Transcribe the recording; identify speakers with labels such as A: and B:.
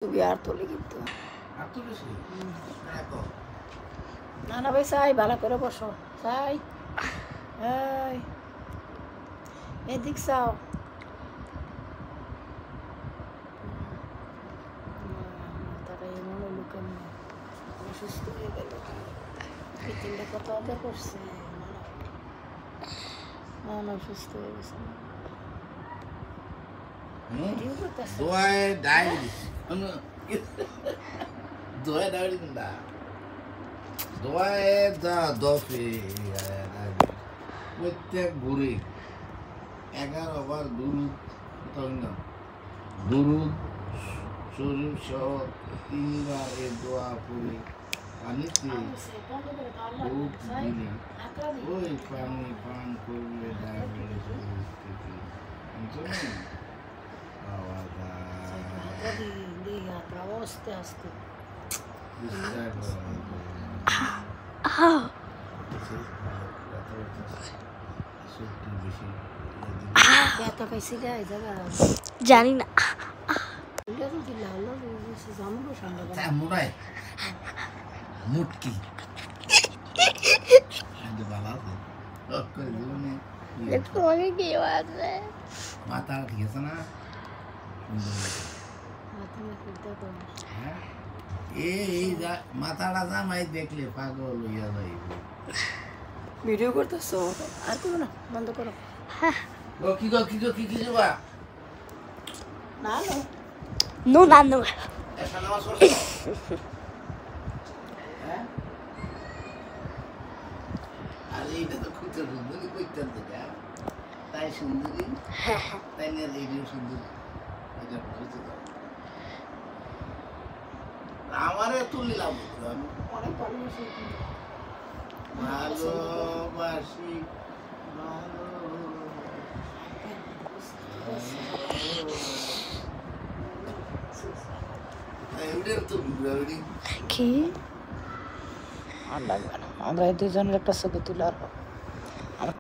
A: ছবি আর তোলে কিন্তু না না ভাই চাই ভালো করে বসো চাই এদিক চাও তারা এমন হলো কেমন অসুস্থ হয়ে গেল পিছনটা কত আদা করছে মন অসুস্থ হয়ে গেছে
B: প্রত্যেক ভোরে 11 বার দুরুদ দুরুদ শরীফ সহ 3 বার এই দোয়া পড়ে পানিতে খুব দিনে ওই পানি পান করলে ডায়াবেটিস থেকে
A: আস্তে আস্তে
C: জানি না
B: মুটকি মাথা ঠিক আছে না এই মাথাটা জামাই দেখলে পাগল হইয়া যাইব
A: ভিডিও করতেছো আর করো না বন্ধ করো
B: কি যাবা
A: না
C: No, no.
B: esa no va a sorpresa আরে এটা তো খুব সুন্দরই কইতেন তো তাই সুন্দরী তাই না রেডিও সুন্দর এটা বলতে দাও আমারে তুলিলাম আমি
A: অনেক ভালোবাসি
B: ভালোবাসি
A: কি আমরা দুজনের একটা ছবি তুলে